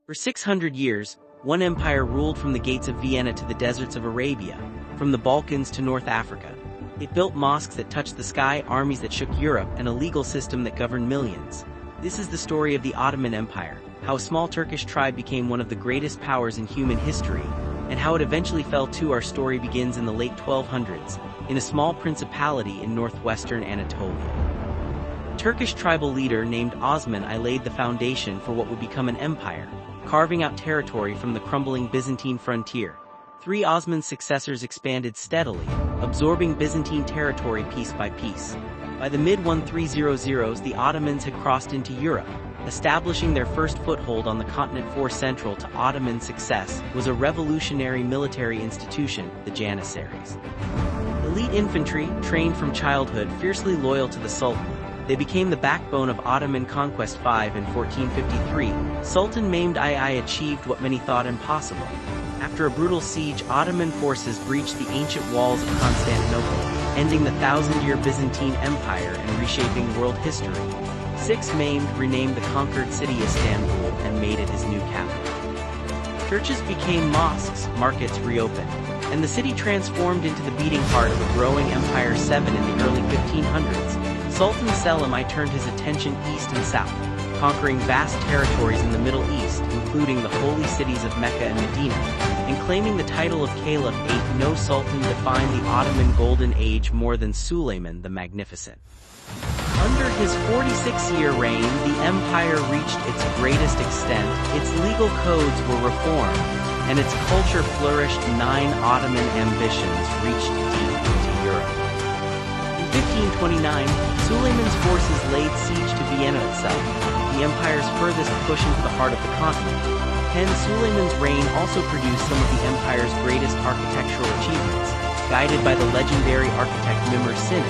For 600 years, one empire ruled from the gates of Vienna to the deserts of Arabia, from the Balkans to North Africa. It built mosques that touched the sky, armies that shook Europe, and a legal system that governed millions. This is the story of the Ottoman Empire, how a small Turkish tribe became one of the greatest powers in human history, and how it eventually fell too. Our story begins in the late 1200s, in a small principality in northwestern Anatolia. A Turkish tribal leader named Osman I laid the foundation for what would become an empire, carving out territory from the crumbling Byzantine frontier. Three Osman's successors expanded steadily, absorbing Byzantine territory piece by piece. By the mid-1300s, the Ottomans had crossed into Europe, establishing their first foothold on the continent. Central to Ottoman success was a revolutionary military institution, the Janissaries. Elite infantry, trained from childhood, fiercely loyal to the Sultan, they became the backbone of Ottoman Conquest V in 1453. Sultan Mehmed I achieved what many thought impossible. After a brutal siege, Ottoman forces breached the ancient walls of Constantinople, ending the thousand-year Byzantine Empire and reshaping world history. Mehmed renamed the conquered city Istanbul and made it his new capital. Churches became mosques, markets reopened, and the city transformed into the beating heart of a growing empire. In the early 1500s, Sultan Selim I turned his attention east and south, conquering vast territories in the Middle East, including the holy cities of Mecca and Medina, and claiming the title of Caliph. No Sultan defined the Ottoman Golden Age more than Suleiman the Magnificent. Under his 46-year reign, the empire reached its greatest extent, its legal codes were reformed, and its culture flourished. 9 Ottoman ambitions reached deep into Europe. In 1529, Suleiman's forces laid siege to Vienna itself, the empire's furthest push into the heart of the continent. Hence, Suleiman's reign also produced some of the empire's greatest architectural achievements, guided by the legendary architect Mimar Sinan,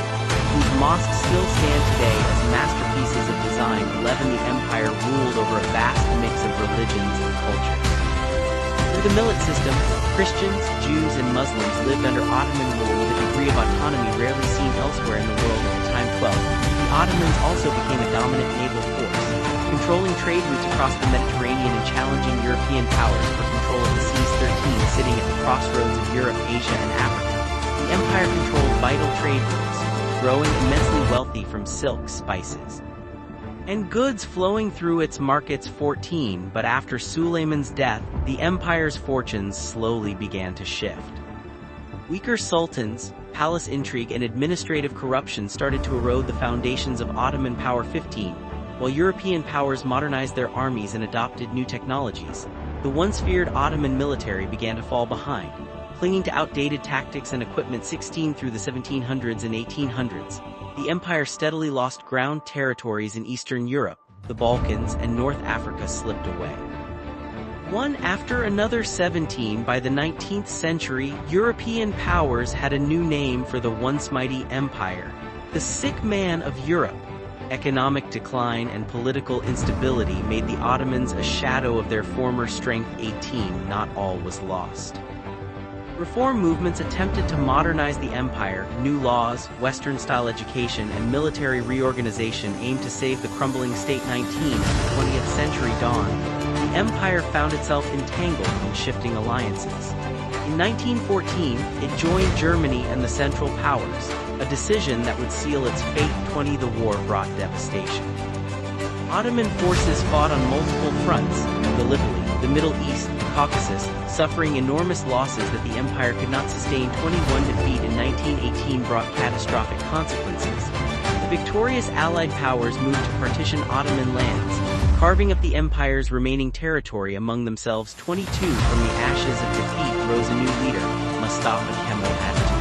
whose mosques still stand today as masterpieces of design. The empire ruled over a vast mix of religions and cultures. Through the millet system, Christians, Jews, and Muslims lived under Ottoman rule with a degree of autonomy rarely seen elsewhere in the world at the time. The Ottomans also became a dominant naval force, controlling trade routes across the Mediterranean and challenging European powers for control of the seas. Sitting at the crossroads of Europe, Asia, and Africa, the empire controlled vital trade routes, growing immensely wealthy from silk, spices, and goods flowing through its markets. But after Suleiman's death, the empire's fortunes slowly began to shift. Weaker sultans, palace intrigue, and administrative corruption started to erode the foundations of Ottoman power. While European powers modernized their armies and adopted new technologies, the once feared Ottoman military began to fall behind, clinging to outdated tactics and equipment. Through the 1700s and 1800s, the empire steadily lost ground. Territories in Eastern Europe, the Balkans, and North Africa slipped away, one after another. By the 19th century, European powers had a new name for the once mighty empire: the sick man of Europe. Economic decline and political instability made the Ottomans a shadow of their former strength. Not all was lost. Reform movements attempted to modernize the empire. New laws, Western-style education, and military reorganization aimed to save the crumbling state. As the 20th century dawned, the empire found itself entangled in shifting alliances. In 1914, it joined Germany and the Central Powers, a decision that would seal its fate. The war brought devastation. Ottoman forces fought on multiple fronts: Gallipoli, the Middle East, the Caucasus, suffering enormous losses that the empire could not sustain. 21 defeat in 1918 brought catastrophic consequences. The victorious Allied powers moved to partition Ottoman lands, carving up the empire's remaining territory among themselves. 22 From the ashes of defeat rose a new leader, Mustafa Kemal Atatürk.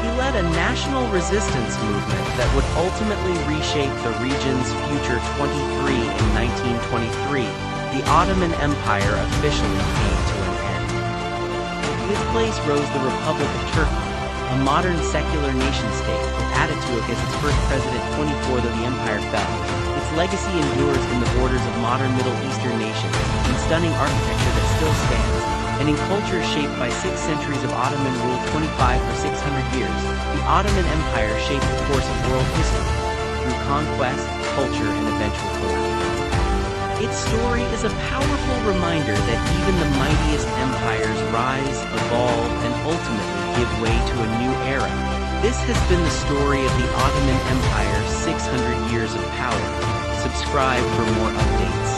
He led a national resistance movement that would ultimately reshape the region's future. In 1923, the Ottoman Empire officially came to an end. In its place rose the Republic of Turkey, a modern secular nation-state, with Ataturk as its first president. Though the empire fell, its legacy endures in the borders of modern Middle Eastern nations, in stunning architecture that still stands, and in culture shaped by 6 centuries of Ottoman rule. For 600 years, the Ottoman Empire shaped the course of world history, through conquest, culture, and eventual collapse. Its story is a powerful reminder that even the mightiest empires rise, evolve, and ultimately give way to a new era. This has been the story of the Ottoman Empire, 600 years of power. Subscribe for more updates.